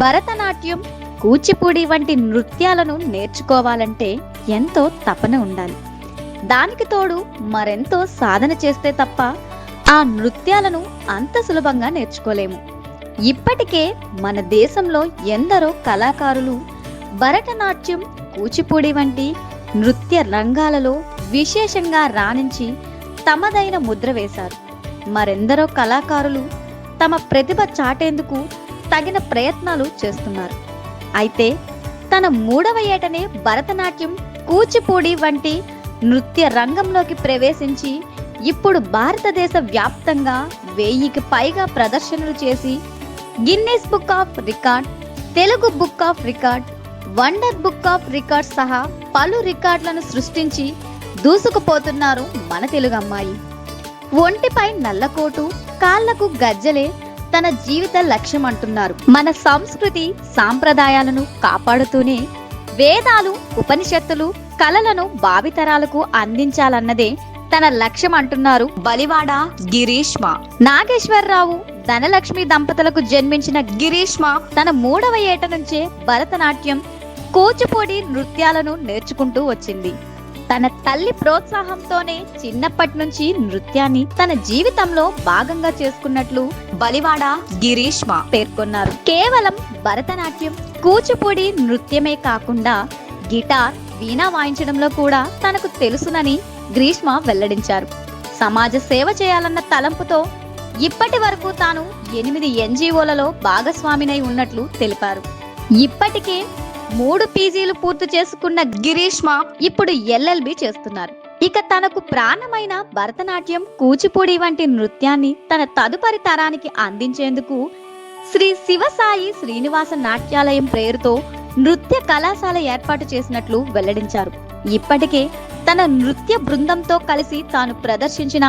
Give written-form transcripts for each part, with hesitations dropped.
భరతనాట్యం, కూచిపూడి వంటి నృత్యాలను నేర్చుకోవాలంటే ఎంతో తపన ఉండాలి. దానికి తోడు మరెంతో సాధన చేస్తే తప్ప ఆ నృత్యాలను అంత సులభంగా నేర్చుకోలేము. ఇప్పటికే మన దేశంలో ఎందరో కళాకారులు భరతనాట్యం, కూచిపూడి వంటి నృత్య రంగాలలో విశేషంగా రాణించి తమదైన ముద్ర వేశారు. మరెందరో కళాకారులు తమ ప్రతిభ చాటేందుకు తగిన ప్రయత్నాలు చేస్తున్నారు. అయితే తన 3వ ఏటనే భరతనాట్యం, కూచిపూడి వంటి నృత్య రంగంలోకి ప్రవేశించి ఇప్పుడు భారతదేశ వ్యాప్తంగా 1000కి పైగా ప్రదర్శనలు చేసి Guinness book of record, Telugu book of record, wonder book of record సహా పలు రికార్డులను సృష్టించి దూసుకుపోతున్నారు మన తెలుగు అమ్మాయి. ఒంటిపై నల్లకోటు, కాళ్లకు గజ్జలే తన జీవిత లక్ష్యం అంటున్నారు. మన సంస్కృతి సాంప్రదాయాలను కాపాడుతూనే వేదాలు, ఉపనిషత్తులు, కళలను భావితరాలకు అందించాలన్నదే తన లక్ష్యం అంటున్నారు బలివాడ గిరీష్మ. నాగేశ్వరరావు, ధనలక్ష్మి దంపతులకు జన్మించిన గిరీష్మ తన 3వ ఏట నుంచే భరతనాట్యం, కూచిపూడి నృత్యాలను నేర్చుకుంటూ వచ్చింది. తన తల్లి ప్రోత్సాహంతోనే చిన్నప్పటి నుంచి నృత్యాన్ని తన జీవితంలో భాగంగా చేసుకున్నట్లు బలివాడ గిరీష్మ పేర్కొన్నారు. కేవలం భరతనాట్యం, కూచిపూడి నృత్యమే కాకుండా గిటార్, వీణా వాయించడంలో కూడా తనకు తెలుసునని గ్రీష్మ వెల్లడించారు. సమాజ సేవ చేయాలన్న తలంపుతో ఇప్పటి వరకు తాను 8 NGOలలో భాగస్వామినై ఉన్నట్లు తెలిపారు. ఇప్పటికే 3 PGలు పూర్తి చేసుకున్న గిరీష్మ ఇప్పుడు LLB చేస్తున్నారు. ఇక తనకు ప్రాణమైన భరతనాట్యం, కూచిపూడి వంటి నృత్యాన్ని తన తదుపరి తరానికి అందించేందుకు శ్రీ శివసాయి శ్రీనివాస నాట్యాలయం పేరుతో నృత్య కళాశాల ఏర్పాటు చేసినట్లు వెల్లడించారు. ఇప్పటికే తన నృత్య బృందంతో కలిసి తాను ప్రదర్శించిన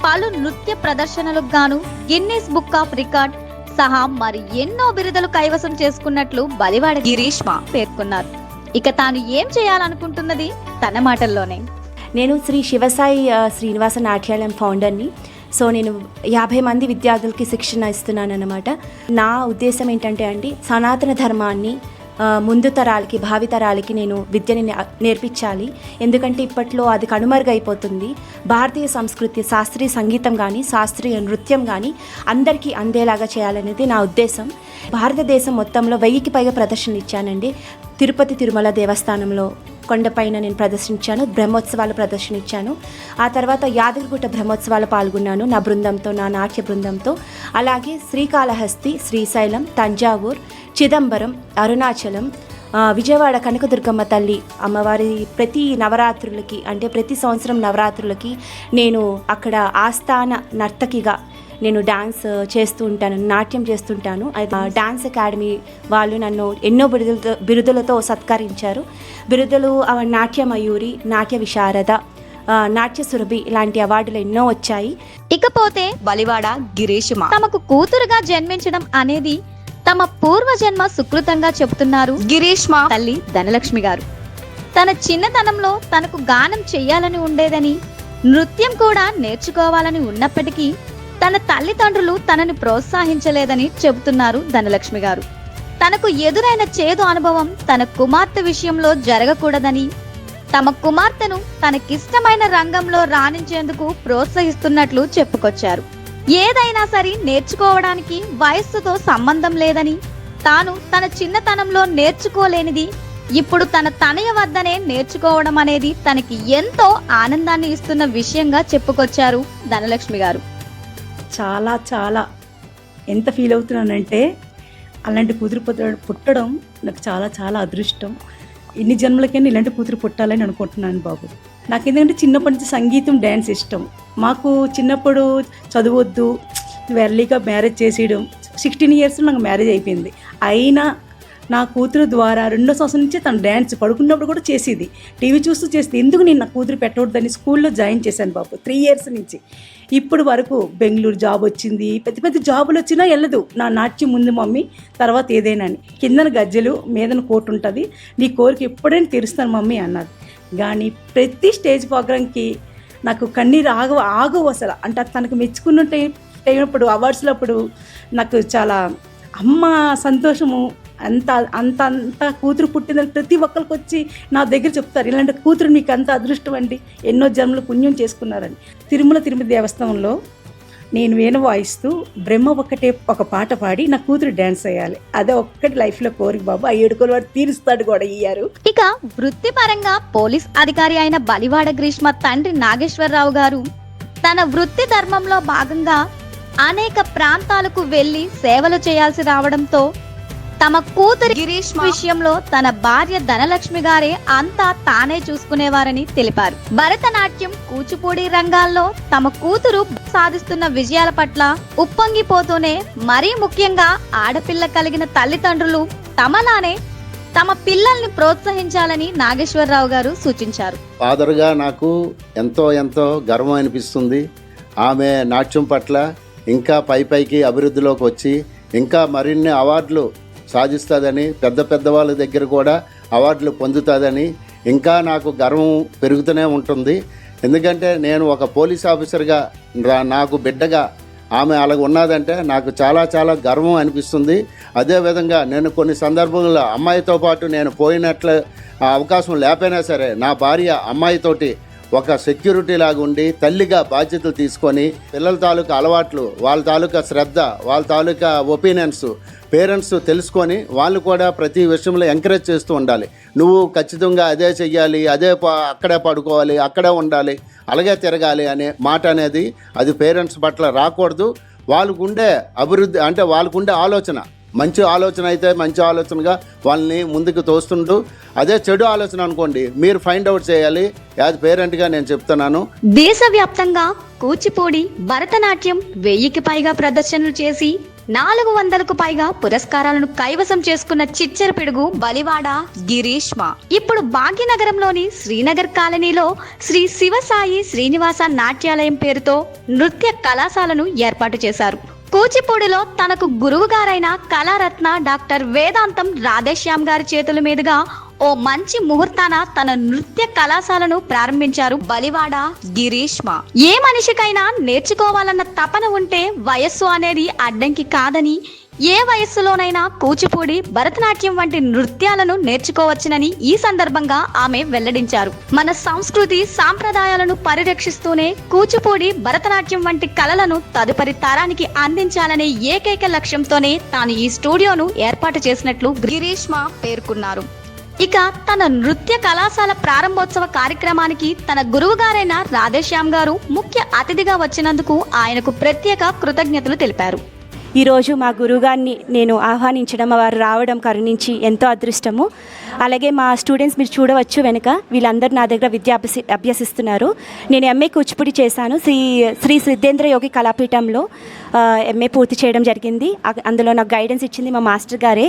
పలు నృత్య ప్రదర్శనలకు గాను గిన్నెస్ బుక్ ఆఫ్ రికార్డ్ సహా మరి ఎన్నో బిరుదులు కైవసం చేసుకున్నట్లు బలివాడ గిరీష్మ పేర్కొన్నారు. ఇక తాను ఏం చేయాలనుకుంటున్నది తన మాటల్లోనే. నేను శ్రీ శివసాయి శ్రీనివాస నాట్యాలయం ఫౌండర్ని. సో నేను 50 మంది విద్యార్థులకి శిక్షణ ఇస్తున్నాను అన్నమాట. నా ఉద్దేశం ఏంటంటే అండి, సనాతన ధర్మాన్ని ముందు తరాలకి, భావి తరాలకి నేను విద్యని నేర్పించాలి. ఎందుకంటే ఇప్పట్లో అది కనుమరుగైపోతుంది. భారతీయ సంస్కృతి, శాస్త్రీయ సంగీతం కానీ, శాస్త్రీయ నృత్యం కానీ అందరికీ అందేలాగా చేయాలనేది నా ఉద్దేశం. భారతదేశం మొత్తంలో 1000కి పైగా ప్రదర్శనలు ఇచ్చానండి. తిరుపతి తిరుమల దేవస్థానంలో కొండపైన నేను ప్రదర్శించాను, బ్రహ్మోత్సవాల ప్రదర్శన ఇచ్చాను. ఆ తర్వాత యాదగిరిగుట్ట బ్రహ్మోత్సవాలు పాల్గొన్నాను నా బృందంతో, నా నాట్య బృందంతో. అలాగే శ్రీకాళహస్తి, శ్రీశైలం, తంజావూర్, చిదంబరం, అరుణాచలం, విజయవాడ కనకదుర్గమ్మ తల్లి అమ్మవారి ప్రతి నవరాత్రులకి, అంటే ప్రతి సంవత్సరం నవరాత్రులకి నేను అక్కడ ఆస్థాన నర్తకిగా నేను డాన్స్ చేస్తూ ఉంటాను, నాట్యం చేస్తుంటాను. డాన్స్ అకాడమీ వాళ్ళు నన్ను ఎన్నో బిరుదులతో సత్కరించారు. బిరుదులు నాట్య మయూరి, నాట్య విశారద, నాట్య సురభి ఇలాంటి అవార్డులు ఎన్నో వచ్చాయి. ఇకపోతే బలివాడ గిరీష్మ తమకు కూతురుగా జన్మించడం అనేది తమ పూర్వజన్మ సుకృతంగా చెబుతున్నారు గిరీష్మ తల్లి ధనలక్ష్మి గారు. తన చిన్నతనంలో తనకు గానం చెయ్యాలని ఉండేదని, నృత్యం కూడా నేర్చుకోవాలని ఉన్నప్పటికీ తన తల్లిదండ్రులు తనని ప్రోత్సహించలేదని చెబుతున్నారు ధనలక్ష్మి గారు. తనకు ఎదురైన చేదు అనుభవం తన కుమార్తె విషయంలో జరగకూడదని, తమ కుమార్తెను తనకిష్టమైన రంగంలో రాణించేందుకు ప్రోత్సహిస్తున్నట్లు చెప్పుకొచ్చారు. ఏదైనా సరే నేర్చుకోవడానికి వయస్సుతో సంబంధం లేదని, తాను తన చిన్నతనంలో నేర్చుకోలేనిది ఇప్పుడు తన తనయ వద్దనే నేర్చుకోవడం అనేది తనకి ఎంతో ఆనందాన్ని ఇస్తున్న విషయంగా చెప్పుకొచ్చారు ధనలక్ష్మి గారు. చాలా చాలా ఎంత ఫీల్ అవుతున్నానంటే, అలాంటి కూతురు పుట్టడం నాకు చాలా చాలా అదృష్టం. ఇన్ని జన్మలకైనా ఇలాంటి కూతురు పుట్టాలని అనుకుంటున్నాను బాబు. నాకు ఎందుకంటే చిన్నప్పటి నుంచి సంగీతం, డ్యాన్స్ ఇష్టం. మాకు చిన్నప్పుడు చదవద్దు, ఎర్లీగా మ్యారేజ్ చేసేయడం. 16 years నాకు మ్యారేజ్ అయిపోయింది. అయినా నా కూతురు ద్వారా 2వ సంవత్సరం నుంచి తను డ్యాన్స్ పడుకున్నప్పుడు కూడా చేసేది, టీవీ చూస్తూ చేసేది. ఎందుకు నేను నా కూతురు పెట్టకూడదని స్కూల్లో జాయిన్ చేశాను బాబు 3 years నుంచి. ఇప్పుడు వరకు బెంగళూరు జాబ్ వచ్చింది, పెద్ద పెద్ద జాబులు వచ్చినా వెళ్ళదు. నా నాట్యం ముందు మమ్మీ, తర్వాత ఏదైనా అని. కిందన గజ్జలు, మీదన కోటు ఉంటుంది, నీ కోరిక ఎప్పుడైనా తీరుస్తాను మమ్మీ అన్నది. కానీ ప్రతి స్టేజ్ ప్రోగ్రామ్కి నాకు కన్నీరు ఆగవు అసలు. అంటే తనకు మెచ్చుకున్నట్టు అయినప్పుడు, అవార్డ్స్లో అప్పుడు నాకు చాలా అమ్మ సంతోషము అంత అంత అంత కూతురు పుట్టిందని ప్రతి ఒక్కరికి వచ్చి నా దగ్గర చెప్తారు, ఇలాంటి కూతురు మీకు అంత అదృష్టం అండి, ఎన్నో జన్మలు పుణ్యం చేసుకున్నారని. తిరుమల దేవస్థానంలో నేను వీణ వాయిస్తూ బ్రహ్మ ఒక్కటే ఒక పాట పాడి నా కూతురు డ్యాన్స్ వేయాలి, అదే ఒక్కటి లైఫ్లో కోరిక బాబు. ఆ 7 వాడు తీరుస్తాడు కూడా ఇయ్యారు. ఇక వృత్తిపరంగా పోలీస్ అధికారి అయిన బలివాడ గ్రీష్మ తండ్రి నాగేశ్వరరావు గారు తన వృత్తి ధర్మంలో భాగంగా అనేక ప్రాంతాలకు వెళ్లి సేవలు చేయాల్సి రావడంతో తమ కూతురి గిరీష్ విషయంలో తన భార్య ధనలక్ష్మి గారే అంతా తానే చూసుకునేవారని తెలిపారు. భరతనాట్యం, కూచిపూడి రంగాల్లో తమ కూతురు సాధిస్తున్న విజయాల పట్ల ఉప్పొంగిపోతూనే మరీ ముఖ్యంగా ఆడపిల్ల కలిగిన తల్లిదండ్రులు తమలానే తమ పిల్లల్ని ప్రోత్సహించాలని నాగేశ్వరరావు గారు సూచించారు. ఫాదర్గా నాకు ఎంతో గర్వం అనిపిస్తుంది. ఆమె నాట్యం పట్ల ఇంకా పైకి అభివృద్ధిలోకి వచ్చి ఇంకా మరిన్ని అవార్డులు సాధిస్తుందని, పెద్ద వాళ్ళ దగ్గర కూడా అవార్డులు పొందుతుందని ఇంకా నాకు గర్వం పెరుగుతూనే ఉంటుంది. ఎందుకంటే నేను ఒక పోలీస్ ఆఫీసర్గా నాకు బిడ్డగా ఆమె అలాగ ఉన్నదంటే నాకు చాలా గర్వం అనిపిస్తుంది. అదేవిధంగా నేను కొన్ని సందర్భంలో అమ్మాయితో పాటు నేను పోయినట్లు అవకాశం లేకపోయినా సరే నా భార్య అమ్మాయితోటి ఒక సెక్యూరిటీ లాగా ఉండి తల్లిగా బాధ్యతలు తీసుకొని పిల్లల తాలూకా అలవాట్లు, వాళ్ళ తాలూకా శ్రద్ధ, వాళ్ళ తాలూకా ఒపీనియన్స్ పేరెంట్స్ తెలుసుకొని వాళ్ళు కూడా ప్రతి విషయంలో ఎంకరేజ్ చేస్తూ ఉండాలి. నువ్వు ఖచ్చితంగా అదే చెయ్యాలి, అక్కడే పడుకోవాలి, అక్కడే ఉండాలి, అలాగే తిరగాలి అనే మాట అనేది అది పేరెంట్స్ పట్ల రాకూడదు. వాళ్ళకు ఉండే అభివృద్ధి అంటే వాళ్ళకు ఉండే ఆలోచన మంచి ఆలోచన అయితే మంచి ఆలోచనగా వాళ్ళని ముందుకు తోస్తుంటూ, అదే చెడు ఆలోచన అనుకోండి మీరు ఫైండ్ అవుట్ చేయాలి. యాజ్ పేరెంట్గా నేను చెప్తున్నాను. దేశవ్యాప్తంగా కూచిపూడి, భరతనాట్యం 1000కి పైగా ప్రదర్శనలు చేసి 400కు పైగా పురస్కారాలను కైవసం చేసుకున్న చిచ్చర పిడుగు బలివాడ గిరీష్మ ఇప్పుడు భాగ్యనగరంలోని శ్రీనగర్ కాలనీలో శ్రీ శివసాయి శ్రీనివాస నాట్యాలయం పేరుతో నృత్య కళాశాలను ఏర్పాటు చేశారు. కూచిపూడిలో తనకు గురువు గారైన కళారత్న డాక్టర్ వేదాంతం రాధేశ్యామ్ గారి చేతుల మీదుగా ఓ మంచి ముహూర్తాన తన నృత్య కళాశాలను ప్రారంభించారు బలివాడ గిరీష్మ. ఏ మనిషికైనా నేర్చుకోవాలన్న తపన ఉంటే వయస్సు అనేది అడ్డంకి కాదని, ఏ వయస్సులోనైనా కూచిపూడి, భరతనాట్యం వంటి నృత్యాలను నేర్చుకోవచ్చునని ఈ సందర్భంగా ఆమె వెల్లడించారు. మన సంస్కృతి సాంప్రదాయాలను పరిరక్షిస్తూనే కూచిపూడి, భరతనాట్యం వంటి కళలను తదుపరి తరానికి అందించాలనే ఏకైక లక్ష్యంతోనే తాను ఈ స్టూడియోను ఏర్పాటు చేసినట్లు గిరీష్మ పేర్కొన్నారు. ఇక తన నృత్య కళాశాల ప్రారంభోత్సవ కార్యక్రమానికి తన గురువుగారైన రాధేశ్యామ్ గారు ముఖ్య అతిథిగా వచ్చినందుకు ఆయనకు ప్రత్యేక కృతజ్ఞతలు తెలిపారు. ఈరోజు మా గురువుగారిని నేను ఆహ్వానించడం, వారు రావడం కరుణించి ఎంతో అదృష్టము. అలాగే మా స్టూడెంట్స్ మీరు చూడవచ్చు వెనుక, వీళ్ళందరూ నా దగ్గర విద్య అభ్యసిస్తున్నారు. నేను ఎంఏ కూచిపూడి చేశాను. శ్రీ సిద్ధేంద్ర యోగి కళాపీఠంలో ఎంఏ పూర్తి చేయడం జరిగింది. అందులో నాకు గైడెన్స్ ఇచ్చింది మా మాస్టర్ గారే.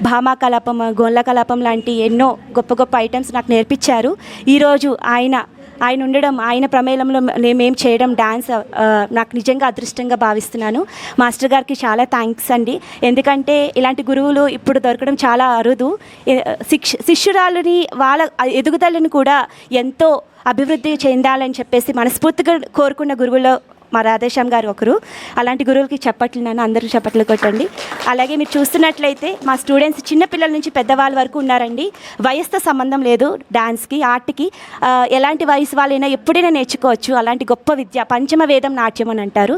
భామా కలాపం, గోన్ల కలాపం లాంటి ఎన్నో గొప్ప ఐటమ్స్ నాకు నేర్పించారు. ఈరోజు ఆయన ఉండడం, ఆయన ప్రమేయంలో మేము చేయడం డాన్స్ నాకు నిజంగా అదృష్టంగా భావిస్తున్నాను. మాస్టర్ గారికి చాలా థ్యాంక్స్ అండి. ఎందుకంటే ఇలాంటి గురువులు ఇప్పుడు దొరకడం చాలా అరుదు. శిష్యురాలని వాళ్ళ ఎదుగుదలను కూడా ఎంతో అభివృద్ధి చెందాలని చెప్పేసి మనస్ఫూర్తిగా కోరుకున్న గురువుల్లో మా రాధేశ్యామ్ గారు ఒకరు. అలాంటి గురువులకి చప్పట్లు, నన్ను అందరూ చప్పట్లు కొట్టండి. అలాగే మీరు చూస్తున్నట్లయితే మా స్టూడెంట్స్ చిన్నపిల్లల నుంచి పెద్దవాళ్ళ వరకు ఉన్నారండి. వయసుతో సంబంధం లేదు. డాన్స్కి, ఆర్ట్కి ఎలాంటి వయసు వాళ్ళైనా ఎప్పుడైనా నేర్చుకోవచ్చు. అలాంటి గొప్ప విద్య పంచమ వేదం నాట్యం అని అంటారు.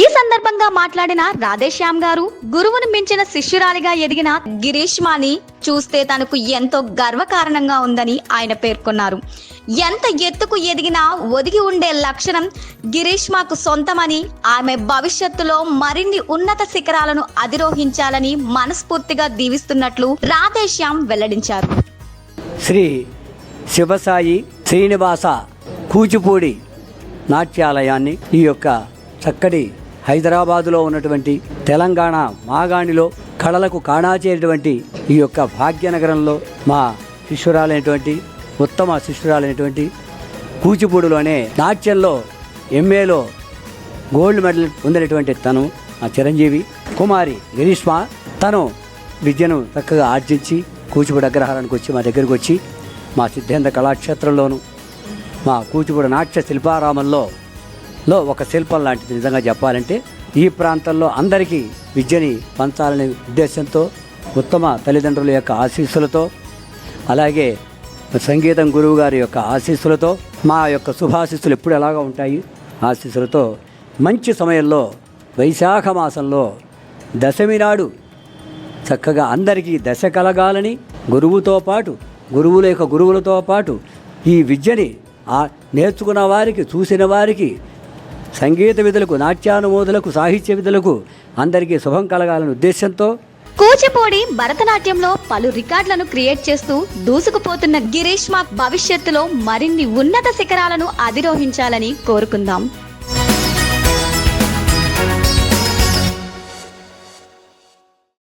ఈ సందర్భంగా మాట్లాడిన రాధేశ్యామ్ గారు గురువును మించిన శిష్యురాలిగా ఎదిగిన గిరీష్మాని చూస్తే తనకు ఎంతో గర్వకారణంగా ఉందని ఆయన పేర్కొన్నారు. ఎంత ఎత్తుకు ఎదిగినా ఒదిగి ఉండే లక్షణం గిరీష్మాకు సొంతమని, ఆమె భవిష్యత్తులో మరిన్ని ఉన్నత శిఖరాలను అధిరోహించాలని మనస్ఫూర్తిగా దీవిస్తున్నట్లు రాధేశ్యామ్ వెల్లడించారు. శ్రీ శివసాయి శ్రీనివాస కూచిపూడి నాట్యాలయాన్ని ఈ యొక్క చక్కటి హైదరాబాదులో ఉన్నటువంటి తెలంగాణ మాగాణిలో కళలకు కాణాచేటువంటి ఈ యొక్క భాగ్యనగరంలో మా శిష్యురాలైనటువంటి, ఉత్తమ శిష్యురాలైనటువంటి, కూచిపూడిలోనే నాట్యంలో ఎంఏలో గోల్డ్ మెడల్ పొందినటువంటి తను ఆ చిరంజీవి కుమారి గిరీష్మ, తను విద్యను చక్కగా ఆర్జించి కూచిపూడి అగ్రహారానికి వచ్చి మా దగ్గరికి వచ్చి మా సిద్ధేంద్ర కళాక్షేత్రంలోను మా కూచిపూడి నాట్య శిల్పారామంలో ఒక శిల్పం లాంటిది. నిజంగా చెప్పాలంటే ఈ ప్రాంతంలో అందరికీ విద్యని పంచాలనే ఉద్దేశంతో ఉత్తమ తల్లిదండ్రుల యొక్క ఆశీస్సులతో, అలాగే సంగీతం గురువు గారి యొక్క ఆశీస్సులతో, మా యొక్క శుభాశీస్సులు ఎప్పుడు ఎలాగా ఉంటాయి ఆశీస్సులతో మంచి సమయంలో వైశాఖ మాసంలో దశమి నాడు చక్కగా అందరికీ దశ కలగాలని గురువుతో పాటు గురువుల యొక్క గురువులతో పాటు ఈ విద్యని నేర్చుకున్న వారికి, చూసిన వారికి, సంగీత విధులకు, నాట్యానుమోదులకు, సాహిత్య విధులకు అందరికీ శుభం కలగాలనే ఉద్దేశంతో కూచిపూడి భరతనాట్యంలో పలు రికార్డులను క్రియేట్ చేస్తూ దూసుకుపోతున్న గిరీష్ మాక్ భవిష్యత్తులో మరిన్ని ఉన్నత శిఖరాలను అధిరోహించాలని కోరుకుందాం.